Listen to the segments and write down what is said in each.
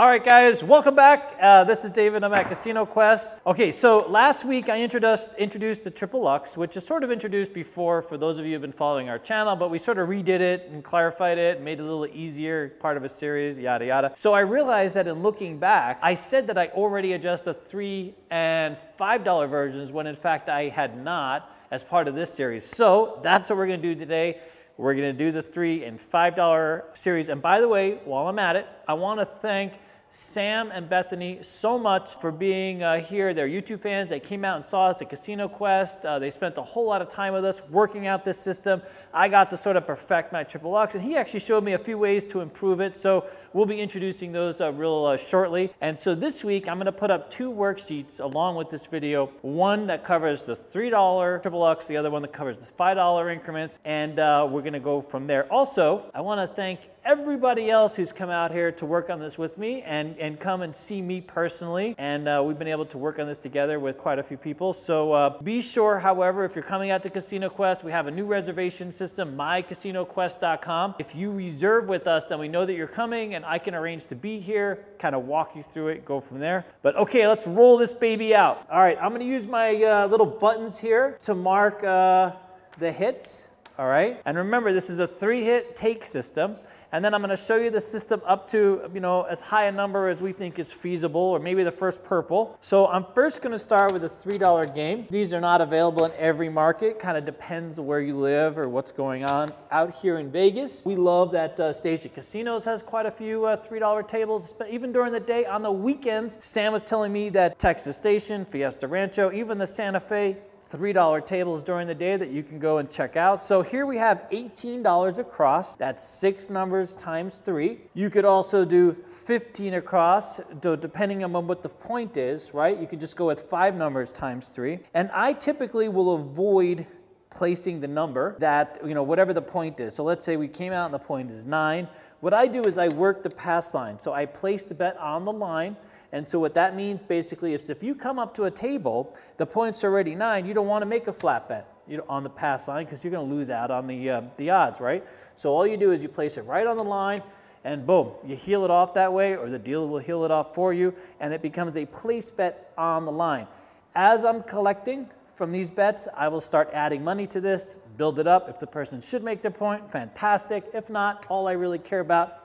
All right, guys, welcome back. This is David. I'm at Casino Quest. Okay, so last week I introduced the Triple Lux, which is sort of introduced before for those of you who have been following our channel, but we sort of redid it and clarified it, made it a little easier, part of a series, yada, yada. So I realized that in looking back, I said that I already adjusted the $3 and $5 versions when in fact I had not as part of this series. So that's what we're gonna do today. We're gonna do the $3 and $5 series. And by the way, while I'm at it, I wanna thank Sam and Bethany so much for being here. They're YouTube fans. They came out and saw us at Casino Quest. They spent a whole lot of time with us working out this system. I got to sort of perfect my Triple Lux, and he actually showed me a few ways to improve it. So we'll be introducing those real shortly. And so this week, I'm gonna put up two worksheets along with this video. One that covers the $3 Triple Lux, the other one that covers the $5 increments, and we're gonna go from there. Also, I wanna thank everybody else who's come out here to work on this with me and come and see me personally. And we've been able to work on this together with quite a few people. So be sure, however, if you're coming out to Casino Quest, we have a new reservation system, mycasinoquest.com. If you reserve with us, then we know that you're coming and I can arrange to be here, kind of walk you through it, go from there. But okay, let's roll this baby out. All right, I'm gonna use my little buttons here to mark the hits, all right? And remember, this is a 3-hit take system. And then I'm gonna show you the system up to, as high a number as we think is feasible, or maybe the first purple. So I'm first gonna start with a $3 game. These are not available in every market, kind of depends where you live or what's going on. Out here in Vegas, we love that Station Casinos has quite a few $3 tables, even during the day. On the weekends, Sam was telling me that Texas Station, Fiesta Rancho, even the Santa Fe, $3 tables during the day that you can go and check out. So here we have $18 across. That's 6 numbers times 3. You could also do 15 across, depending on what the point is, right? You could just go with 5 numbers times 3. And I typically will avoid placing the number that, whatever the point is. So let's say we came out and the point is 9. What I do is I work the pass line. So I place the bet on the line. And so what that means basically is if you come up to a table, the point's already 9, you don't want to make a flat bet on the pass line because you're going to lose out on the odds, right? So all you do is you place it right on the line and boom, you heel it off that way, or the dealer will heel it off for you, and it becomes a place bet on the line. As I'm collecting from these bets, I will start adding money to this, build it up. If the person should make their point, fantastic. If not, all I really care about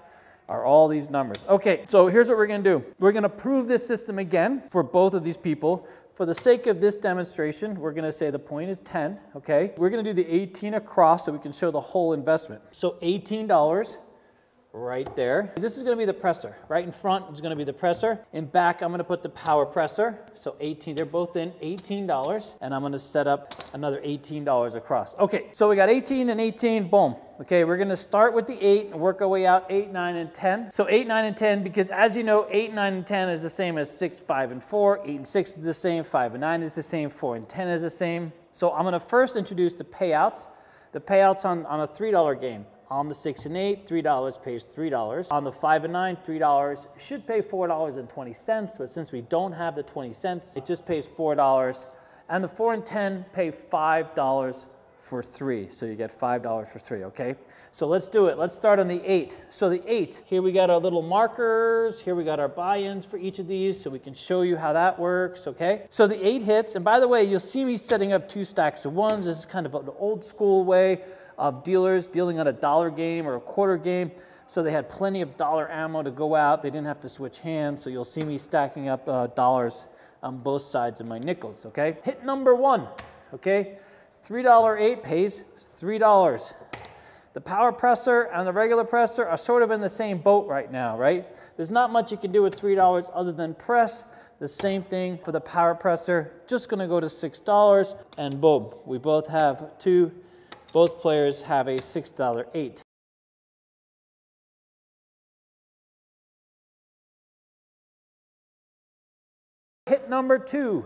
are all these numbers. Okay, so here's what we're gonna do. We're gonna prove this system again for both of these people. For the sake of this demonstration, we're gonna say the point is 10, okay? We're gonna do the 18 across so we can show the whole investment. So $18 right there. This is gonna be the presser. Right in front is gonna be the presser. In back, I'm gonna put the power presser. So 18, they're both in, $18. And I'm gonna set up another $18 across. Okay, so we got 18 and 18, boom. Okay, we're gonna start with the 8 and work our way out 8, 9, and 10. So 8, 9, and 10, because as you know, 8, 9, and 10 is the same as 6, 5, and 4. 8 and 6 is the same, 5 and 9 is the same, 4 and 10 is the same. So I'm gonna first introduce the payouts. The payouts on a $3 game. On the 6 and 8, $3 pays $3. On the 5 and 9, $3 should pay $4.20, but since we don't have the 20 cents, it just pays $4. And the 4 and 10 pay $5 for 3. So you get $5 for 3, okay? So let's do it. Let's start on the 8. So the 8, here we got our little markers. Here we got our buy-ins for each of these, so we can show you how that works, okay? So the 8 hits, and by the way, you'll see me setting up 2 stacks of 1s. This is kind of an old school way of dealers dealing on a dollar game or a quarter game. So they had plenty of dollar ammo to go out. They didn't have to switch hands. So you'll see me stacking up dollars on both sides of my nickels, okay? Hit number 1, okay? $3 8 pays $3. The power presser and the regular presser are sort of in the same boat right now, right? There's not much you can do with $3 other than press. The same thing for the power presser. Just gonna go to $6 and boom, we both have both players have a $6 8. Hit number 2,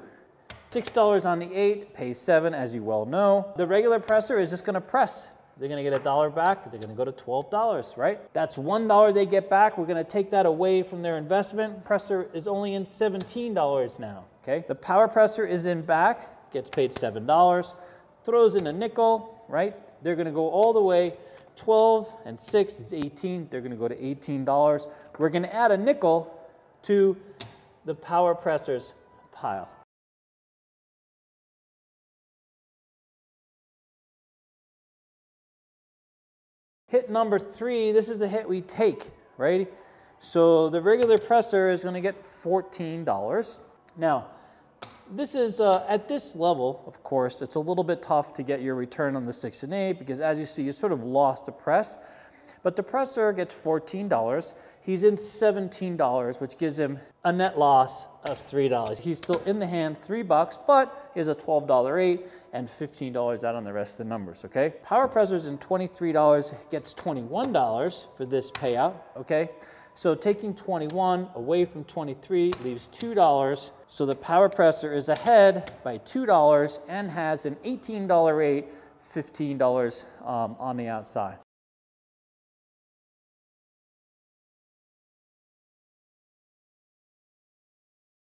$6 on the 8, pays 7, as you well know. The regular presser is just gonna press. They're gonna get $1 back, they're gonna go to $12, right? That's $1 they get back. We're gonna take that away from their investment. Presser is only in $17 now, okay? The power presser is in back, gets paid $7, throws in a nickel, right? They're gonna go all the way, 12 and 6 is 18. They're gonna go to $18. We're gonna add a nickel to the power pressers pile. Hit number 3, this is the hit we take, right? So the regular presser is going to get $14. Now, this is, at this level, of course, it's a little bit tough to get your return on the 6 and 8 because as you see, you sort of lost the press. But the presser gets $14. He's in $17, which gives him a net loss of $3. He's still in the hand $3, but he has a $12 8 and $15 out on the rest of the numbers, okay? Power presser's in $23, gets $21 for this payout, okay? So taking 21 away from 23 leaves $2. So the power presser is ahead by $2 and has an $18 8, $15 on the outside.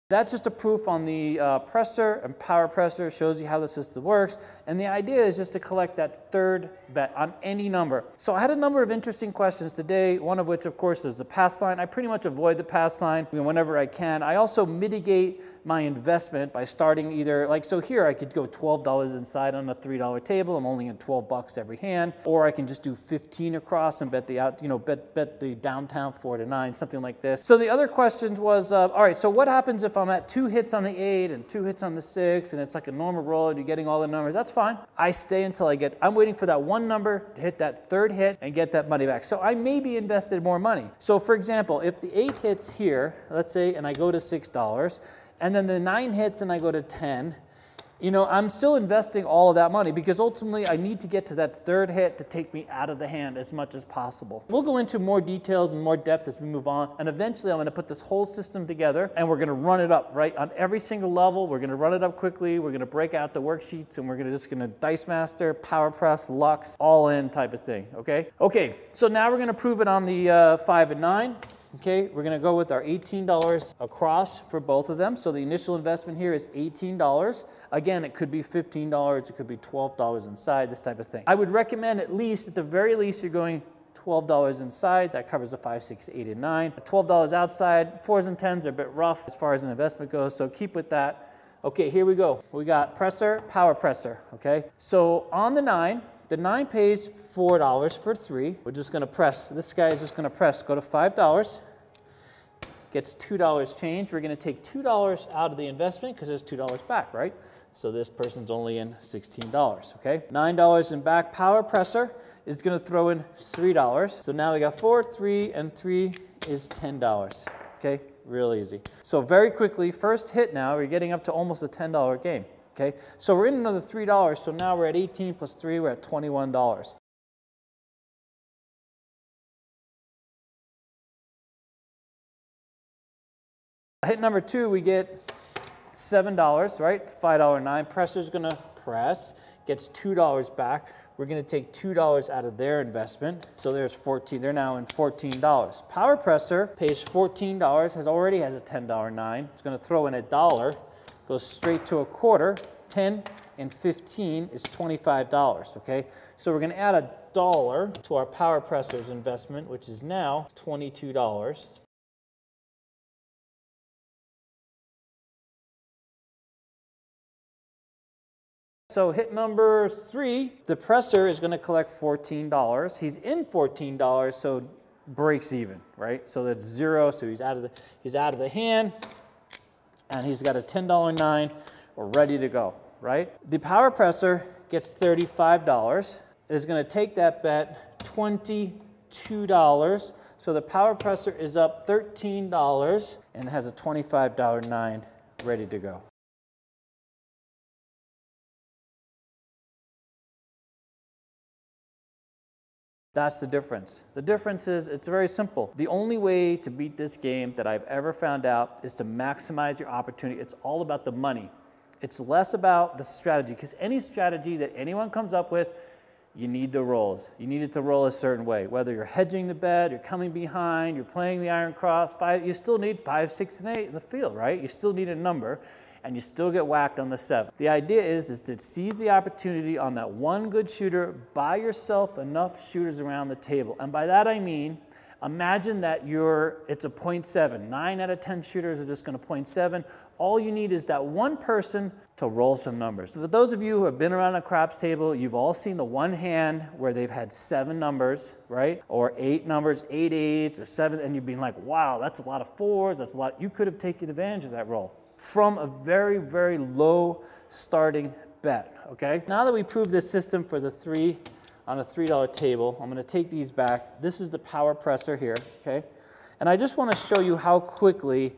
That's just a proof on the presser and power presser. Shows you how the system works. And the idea is just to collect that third bet on any number. So I had a number of interesting questions today, one of which, of course, is the pass line. I pretty much avoid the pass line whenever I can. I also mitigate my investment by starting either, like, so here I could go $12 inside on a $3 table. I'm only in $12 every hand. Or I can just do 15 across and bet the out, bet the downtown 4 to 9, something like this. So the other questions was, all right, so what happens if I'm at 2 hits on the 8 and 2 hits on the 6 and it's like a normal roll and you're getting all the numbers? That's fine. I stay until I'm waiting for that one number to hit that third hit and get that money back. So I maybe invested more money. So for example, if the 8 hits here, let's say, and I go to $6, and then the 9 hits and I go to 10, I'm still investing all of that money because ultimately I need to get to that third hit to take me out of the hand as much as possible. We'll go into more details and more depth as we move on, and eventually I'm going to put this whole system together and we're going to run it up, right? On every single level, we're going to run it up quickly, we're going to break out the worksheets, and we're just going to Dice Master, Power Press, Lux, all in type of thing, okay? Okay, so now we're going to prove it on the 5 and 9. Okay, we're going to go with our $18 across for both of them. So the initial investment here is $18. Again, it could be $15, it could be $12 inside, this type of thing. I would recommend at the very least, you're going $12 inside. That covers the 5, 6, 8, and 9. $12 outside. 4s and 10s are a bit rough as far as an investment goes, so keep with that. Okay, here we go. We got presser, power presser, okay? So on the 9 pays $4 for 3. We're just going to press. This guy is just going to press. Go to $5. Gets $2 change. We're going to take $2 out of the investment because there's $2 back, right? So this person's only in $16, okay? $9 in back. Power presser is going to throw in $3. So now we got 4, 3, and 3 is $10, okay? Real easy. So very quickly, first hit now, we're getting up to almost a $10 game. Okay, so we're in another $3, so now we're at 18 plus 3, we're at $21. Hit number 2, we get $7, right? $5 9. Presser's gonna press, gets $2 back. We're gonna take $2 out of their investment, so there's 14. They're now in $14. Power presser pays $14, already has a $10 9. It's gonna throw in $1. Goes straight to a quarter. 10 and 15 is $25, okay? So we're going to add $1 to our power presser's investment, which is now $22. So hit number 3, the presser is going to collect $14. He's in $14, so breaks even, right? So that's 0, so he's out of the hand. And he's got a $10 9, we're ready to go, right? The power presser gets $35, is going to take that bet, $22. So the power presser is up $13 and has a $25 9 ready to go. That's the difference. The difference is, it's very simple. The only way to beat this game that I've ever found out is to maximize your opportunity. It's all about the money. It's less about the strategy, because any strategy that anyone comes up with, you need the rolls. You need it to roll a certain way. Whether you're hedging the bet, you're coming behind, you're playing the iron cross, you still need 5, 6, and 8 in the field, right? You still need a number, and you still get whacked on the 7. The idea is to seize the opportunity on that one good shooter, buy yourself enough shooters around the table. And by that I mean Imagine that it's a 0.7. 9 out of 10 shooters are just going to 0.7. All you need is that one person to roll some numbers. So for those of you who have been around a craps table, you've all seen the one hand where they've had 7 numbers, right? Or 8 numbers, 8 8s, or 7, and you've been like, wow, that's a lot of 4s, that's a lot. You could have taken advantage of that roll from a very, very low starting bet, okay? Now that we proved this system for the 3 on a $3 table, I'm gonna take these back. This is the power presser here, okay? And I just wanna show you how quickly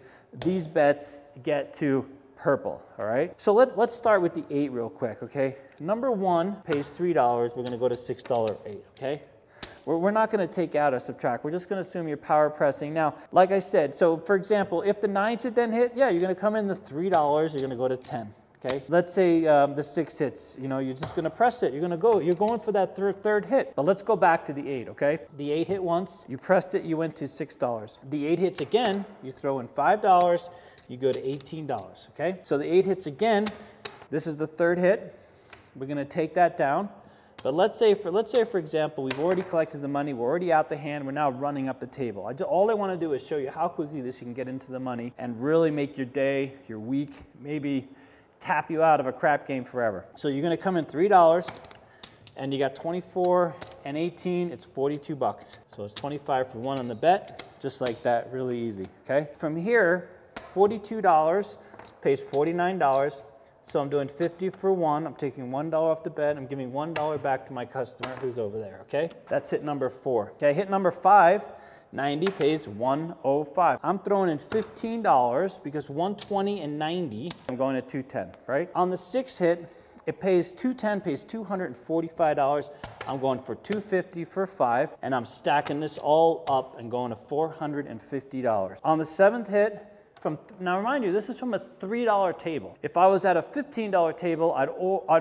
these bets get to purple, all right? So let's start with the 8 real quick, okay? Number 1 pays $3, we're gonna go to $6 8, okay? We're not gonna take out or subtract, we're just gonna assume you're power pressing. Now, like I said, so for example, if the 9 should then hit, yeah, you're gonna come in the $3, you're gonna go to 10. Okay, let's say the 6 hits, you know, you're just gonna press it, you're going for that third hit. But let's go back to the 8, okay? The 8 hit once, you pressed it, you went to $6. The 8 hits again, you throw in $5, you go to $18, okay? So the 8 hits again, this is the third hit, we're gonna take that down. But let's say for example, we've already collected the money, we're already out the hand, we're now running up the table. All I wanna do is show you how quickly this can get into the money and really make your day, your week, maybe tap you out of a crap game forever. So you're gonna come in $3 and you got 24 and 18, it's 42 bucks. So it's 25 for 1 on the bet, just like that, really easy, okay? From here, $42 pays $49. So I'm doing 50 for 1, I'm taking $1 off the bet, I'm giving $1 back to my customer who's over there, okay? That's hit number 4. Okay, hit number 5, 90 pays $105. I'm throwing in $15 because 120 and 90, I'm going to 210, right? On the 6 hit, it pays 210, pays $245. I'm going for 250 for 5, and I'm stacking this all up and going to $450. On the 7th hit, now remind you, this is from a $3 table. If I was at a $15 table, I'd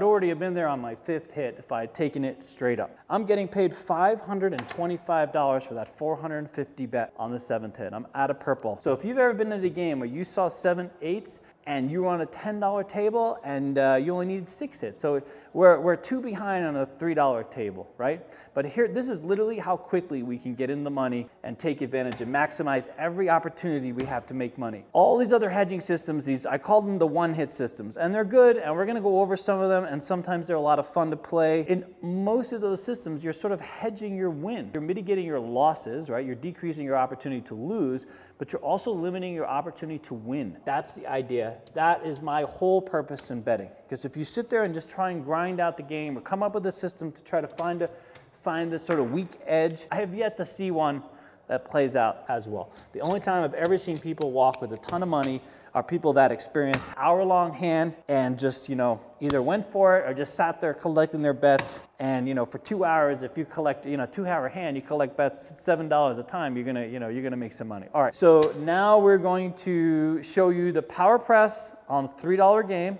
already have been there on my 5th hit if I had taken it straight up. I'm getting paid $525 for that 450 bet on the 7th hit. I'm out of purple. So if you've ever been in a game where you saw 7 8s and you were on a $10 table and you only needed 6 hits. So we're 2 behind on a $3 table, right? But here, this is literally how quickly we can get in the money and take advantage and maximize every opportunity we have to make money. All these other hedging systems, I call them the one-hit systems, and they're good, and we're gonna go over some of them, and sometimes they're a lot of fun to play. In most of those systems, you're sort of hedging your win. You're mitigating your losses, right? You're decreasing your opportunity to lose, but you're also limiting your opportunity to win. That's the idea. That is my whole purpose in betting. Because if you sit there and just try and grind out the game or come up with a system to try to find this sort of weak edge, I have yet to see one that plays out as well. The only time I've ever seen people walk with a ton of money are people that experience hour-long hand and just, either went for it or just sat there collecting their bets. And, for 2 hours, if you collect, 2-hour hand, you collect bets $7 a time, you're gonna make some money. All right, so now we're going to show you the power press on a $3 game,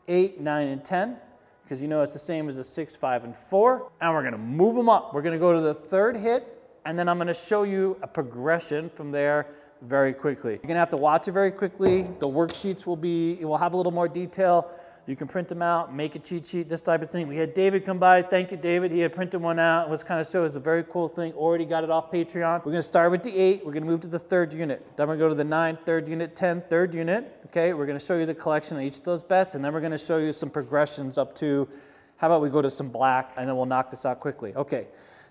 8, 9, and 10, because it's the same as a 6, 5, and 4. And we're gonna move them up. We're gonna go to the 3rd hit, and then I'm gonna show you a progression from there very quickly. You're gonna have to watch it very quickly. The worksheets will have a little more detail. You can print them out, make a cheat sheet, this type of thing. We had David come by. Thank you, David. He had printed one out. It was kind of shows a very cool thing. Already got it off Patreon. We're gonna start with the 8. We're gonna move to the 3rd unit. Then we're gonna go to the 9, 3rd unit, 10, 3rd unit. Okay, we're gonna show you the collection of each of those bets, and then we're gonna show you some progressions up to, how about we go to some black, and then we'll knock this out quickly. Okay,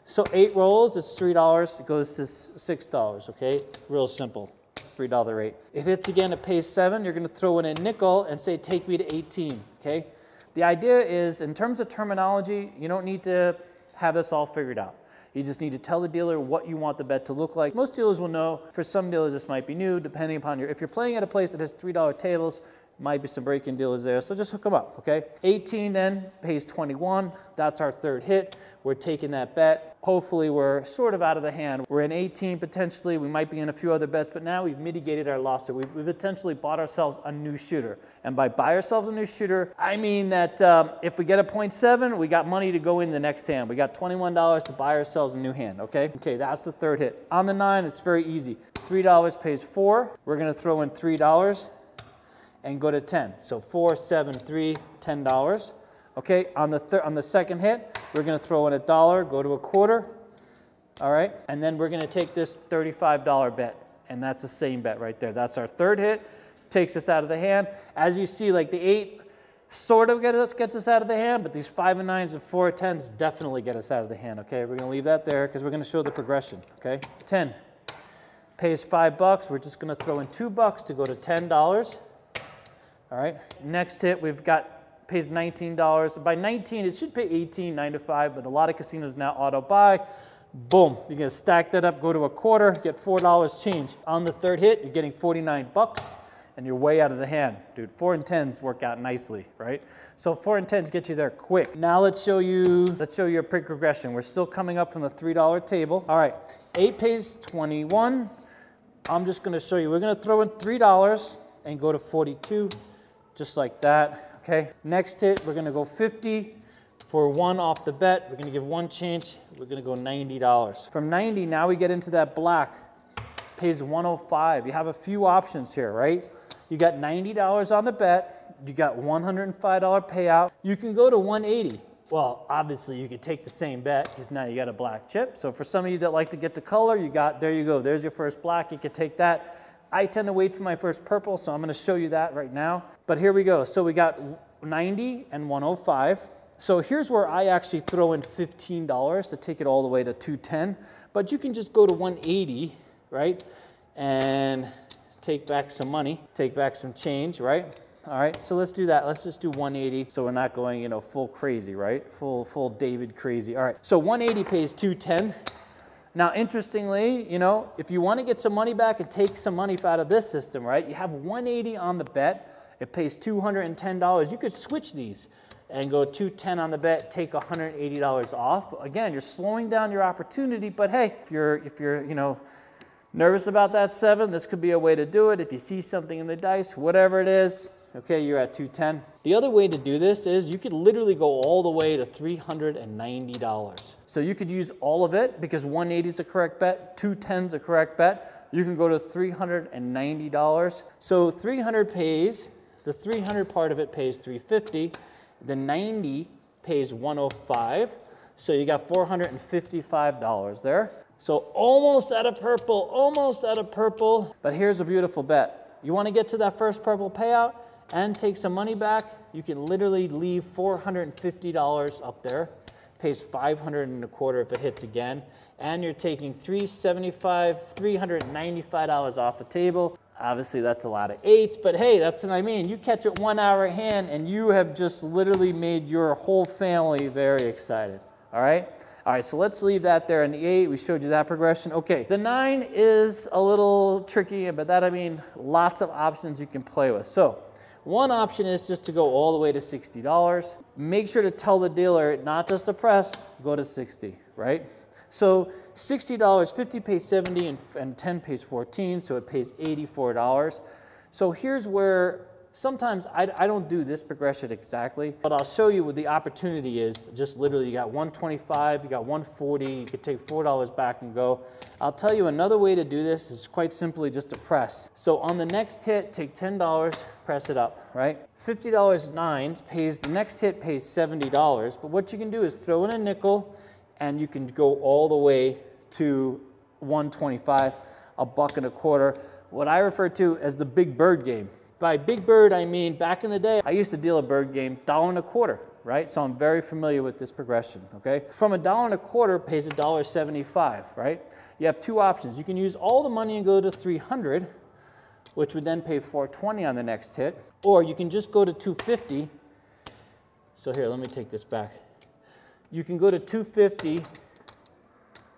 so 8 rolls, it's $3. It goes to $6, okay? Real simple. $3 rate. It hits again, it pays 7. You're going to throw in a nickel and say, take me to 18, okay? The idea is, in terms of terminology, you don't need to have this all figured out. You just need to tell the dealer what you want the bet to look like. Most dealers will know. For some dealers, this might be new, depending upon if you're playing at a place that has $3 tables, might be some break-in dealers there, so just hook them up, okay? 18 then pays 21. That's our 3rd hit. We're taking that bet. Hopefully we're sort of out of the hand. We're in 18 potentially. We might be in a few other bets, but now we've mitigated our loss. So we've essentially bought ourselves a new shooter. And by buy ourselves a new shooter, I mean that if we get a 0.7, we got money to go in the next hand. We got $21 to buy ourselves a new hand, okay? Okay, that's the 3rd hit. On the 9, it's very easy. $3 pays 4. We're gonna throw in $3. And go to 10. So 4, 7, 3, $10. Okay, on the 2nd hit, we're gonna throw in $1, go to a quarter, all right? And then we're gonna take this $35 bet, and that's the same bet right there. That's our third hit, takes us out of the hand. As you see, like the 8 sort of gets us out of the hand, but these 5 and 9s and 4 and 10s definitely get us out of the hand, okay? We're gonna leave that there because we're gonna show the progression, okay? 10 pays $5. We're just gonna throw in $2 to go to $10, all right? Next hit, we've got, pays $19. By 19, it should pay 18, 9 to 5, but a lot of casinos now auto buy. Boom, you're gonna stack that up, go to a quarter, get $4 change. On the third hit, you're getting $49. And you're way out of the hand. Dude, 4 and 10s work out nicely, right? So 4 and 10s get you there quick. Now let's show you a progression. We're still coming up from the $3 table. All right, 8 pays 21. I'm just gonna show you, we're gonna throw in $3 and go to 42, just like that, okay? Next hit, we're gonna go 50 for 1 off the bet. We're gonna give 1 change. We're gonna go $90. From 90, now we get into that black. Pays 105. You have a few options here, right? You got $90 on the bet, you got $105 payout. You can go to 180. Well, obviously you could take the same bet because now you got a black chip. So for some of you that like to get the color, there you go. There's your first black, you could take that. I tend to wait for my first purple, so I'm gonna show you that right now. But here we go. So we got 90 and 105. So here's where I actually throw in $15 to take it all the way to 210. But you can just go to 180, right? And take back some money, take back some change, right? All right, so let's do that. Let's just do 180 so we're not going, you know, full crazy, right? Full David crazy. All right, so 180 pays 210. Now, interestingly, you know, if you want to get some money back and take some money out of this system, right? You have 180 on the bet. It pays $210. You could switch these and go 210 on the bet, take $180 off. But again, you're slowing down your opportunity, but hey, if you're, you know, nervous about that 7, this could be a way to do it. If you see something in the dice, whatever it is, okay, you're at 210. The other way to do this is you could literally go all the way to $390. So you could use all of it because 180 is a correct bet, 210 is a correct bet. You can go to $390. So 300 pays, the 300 part of it pays 350. The 90 pays 105. So you got $455 there. So almost out of purple, almost out of purple. But here's a beautiful bet. You want to get to that first purple payout and take some money back, you can literally leave $450 up there. Pays $525 if it hits again. And you're taking $395 off the table. Obviously that's a lot of 8s, but hey, that's what I mean. You catch it 1 hour hand and you have just literally made your whole family very excited, all right? All right, so let's leave that there in the 8. We showed you that progression. Okay, the 9 is a little tricky, but that, I mean, lots of options you can play with. So one option is just to go all the way to $60. Make sure to tell the dealer not just to press, go to 60, right? So $60, 50 pays 70 and 10 pays 14, so it pays $84. So here's where sometimes I don't do this progression exactly, but I'll show you what the opportunity is. Just literally, you got 125, you got 140, you could take $4 back and go. I'll tell you another way to do this is quite simply just to press. So on the next hit, take $10, press it up, right? $50 9s pays, the next hit pays $70, but what you can do is throw in a nickel and you can go all the way to 125, $1.25, what I refer to as the big bird game. By big bird, I mean back in the day, I used to deal a bird game, $1.25, right? So I'm very familiar with this progression, okay? From $1.25 pays $1.75, right? You have 2 options. You can use all the money and go to 300, which would then pay $420 on the next hit, or you can just go to 250. So here, let me take this back. You can go to 250,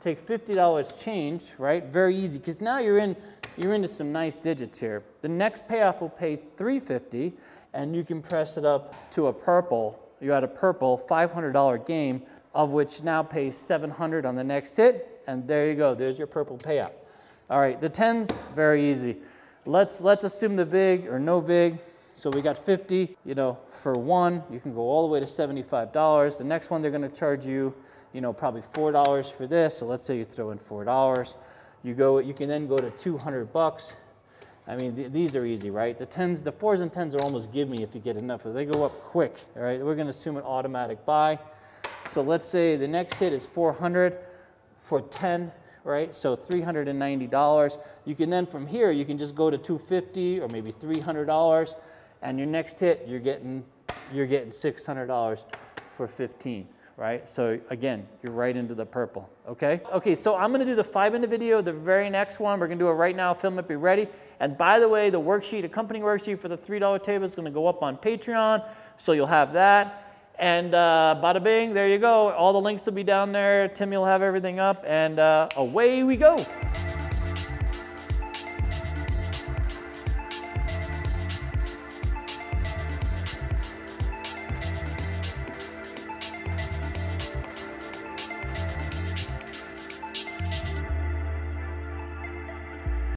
take $50 change, right? Very easy, because now you're into some nice digits here. The next payoff will pay $350, and you can press it up to a purple. You're at a purple $500 game, of which now pays $700 on the next hit, and there you go. There's your purple payout. All right, the 10s, very easy. Let's assume the VIG or no VIG. So we got 50, you know, for 1. You can go all the way to $75. The next one, they're going to charge you, you know, probably $4 for this. So let's say you throw in $4. You can then go to $200. I mean, these are easy, right? The 10s, the 4s and 10s are almost give me if you get enough. They go up quick, all right? We're going to assume an automatic buy. So let's say the next hit is 400. for 10, right? So $390. You can then from here, you can just go to $250 or maybe $300, and your next hit, you're getting $600 for 15, right? So again, you're right into the purple, okay? Okay, so I'm gonna do the 5-minute video, the very next one. We're gonna do it right now, film it, be ready. And by the way, the worksheet, accompanying worksheet for the $3 table is gonna go up on Patreon, so you'll have that. And bada bing, there you go. All the links will be down there. Timmy will have everything up, and away we go.